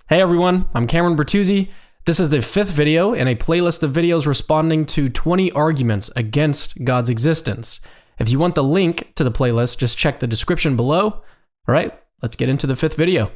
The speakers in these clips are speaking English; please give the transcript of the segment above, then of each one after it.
Hey everyone, I'm Cameron Bertuzzi. This is the 5th video in a playlist of videos responding to 20 arguments against God's existence. If you want the link to the playlist, just check the description below. All right, let's get into the 5th video.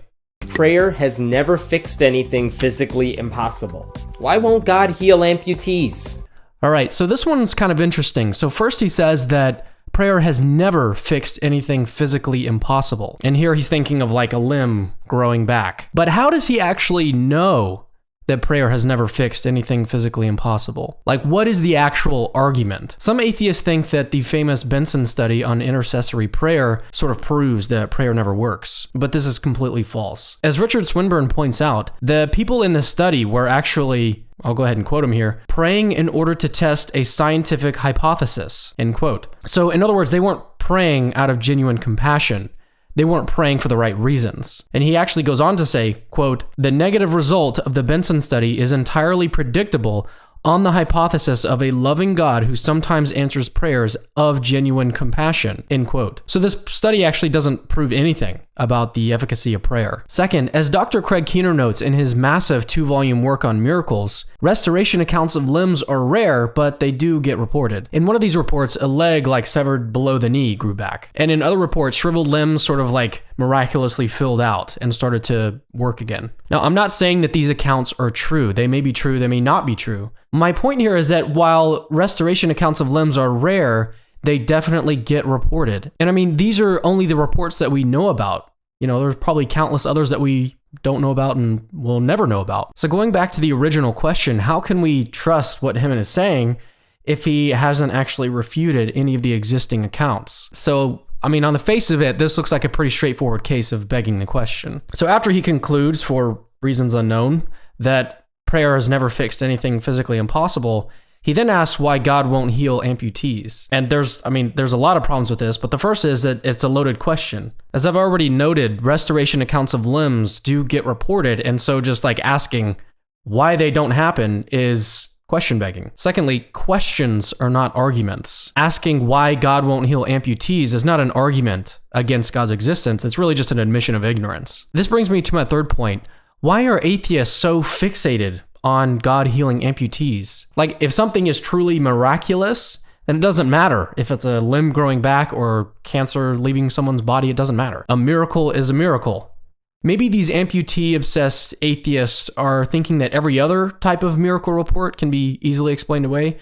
Prayer has never fixed anything physically impossible. Why won't God heal amputees? All right, so this one's kind of interesting. So first he says that prayer has never fixed anything physically impossible. And here he's thinking of like a limb growing back. But how does he actually know that prayer has never fixed anything physically impossible? Like, what is the actual argument? Some atheists think that the famous Benson study on intercessory prayer sort of proves that prayer never works, but this is completely false. As Richard Swinburne points out, the people in this study were actually, I'll go ahead and quote him here, praying in order to test a scientific hypothesis, end quote. So in other words, they weren't praying out of genuine compassion. They weren't praying for the right reasons. And he actually goes on to say, quote, "The negative result of the Benson study is entirely predictable on the hypothesis of a loving God who sometimes answers prayers of genuine compassion," end quote. So this study actually doesn't prove anything about the efficacy of prayer. Second, as Dr. Craig Keener notes in his massive 2-volume work on miracles, restoration accounts of limbs are rare, but they do get reported. In one of these reports, a leg like severed below the knee grew back. And in other reports, shriveled limbs sort of like miraculously filled out and started to work again. Now, I'm not saying that these accounts are true. They may be true, they may not be true. My point here is that while restoration accounts of limbs are rare, they definitely get reported. And I mean, these are only the reports that we know about. You know, there's probably countless others that we don't know about and will never know about. So going back to the original question, how can we trust what Heyman is saying if he hasn't actually refuted any of the existing accounts? So, I mean, on the face of it, this looks like a pretty straightforward case of begging the question. So after he concludes, for reasons unknown, that prayer has never fixed anything physically impossible, he then asks why God won't heal amputees. And there's a lot of problems with this, but the first is that it's a loaded question. As I've already noted, restoration accounts of limbs do get reported, and so just like asking why they don't happen is question begging. Secondly, questions are not arguments. Asking why God won't heal amputees is not an argument against God's existence. It's really just an admission of ignorance. This brings me to my third point. Why are atheists so fixated on God healing amputees? Like, if something is truly miraculous, then it doesn't matter if it's a limb growing back or cancer leaving someone's body, it doesn't matter. A miracle is a miracle. Maybe these amputee-obsessed atheists are thinking that every other type of miracle report can be easily explained away,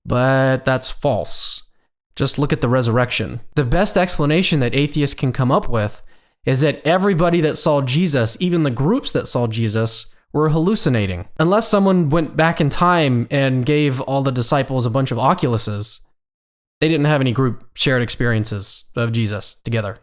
but that's false. Just look at the resurrection. The best explanation that atheists can come up with is that everybody that saw Jesus, even the groups that saw Jesus, were hallucinating. Unless someone went back in time and gave all the disciples a bunch of oculuses, they didn't have any group shared experiences of Jesus together.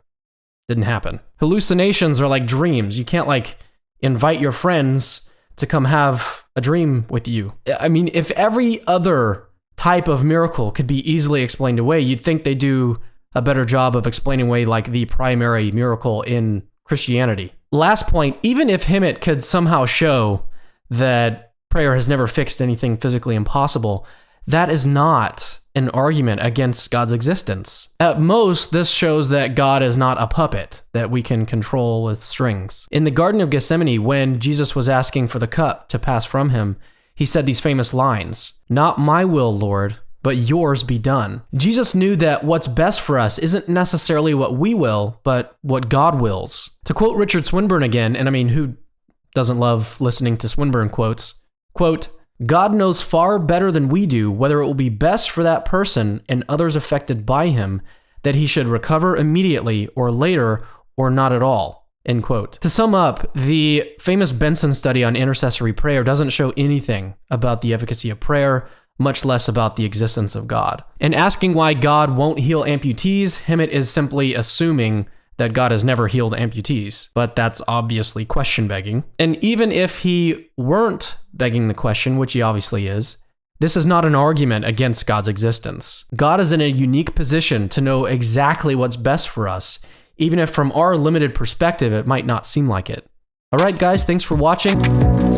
Didn't happen. Hallucinations are like dreams. You can't like invite your friends to come have a dream with you. I mean, if every other type of miracle could be easily explained away, you'd think they do a better job of explaining away like the primary miracle in Christianity. Last point, even if Heyman could somehow show that prayer has never fixed anything physically impossible, that is not an argument against God's existence. At most, this shows that God is not a puppet that we can control with strings. In the Garden of Gethsemane, when Jesus was asking for the cup to pass from him, he said these famous lines, "Not my will, Lord, but yours be done." Jesus knew that what's best for us isn't necessarily what we will, but what God wills. To quote Richard Swinburne again, and I mean, who doesn't love listening to Swinburne quotes, quote, "God knows far better than we do whether it will be best for that person and others affected by him that he should recover immediately or later or not at all," end quote. To sum up, the famous Benson study on intercessory prayer doesn't show anything about the efficacy of prayer, much less about the existence of God. And asking why God won't heal amputees, Heyman is simply assuming that God has never healed amputees, but that's obviously question begging. And even if he weren't begging the question, which he obviously is, this is not an argument against God's existence. God is in a unique position to know exactly what's best for us, even if from our limited perspective, it might not seem like it. All right, guys, thanks for watching.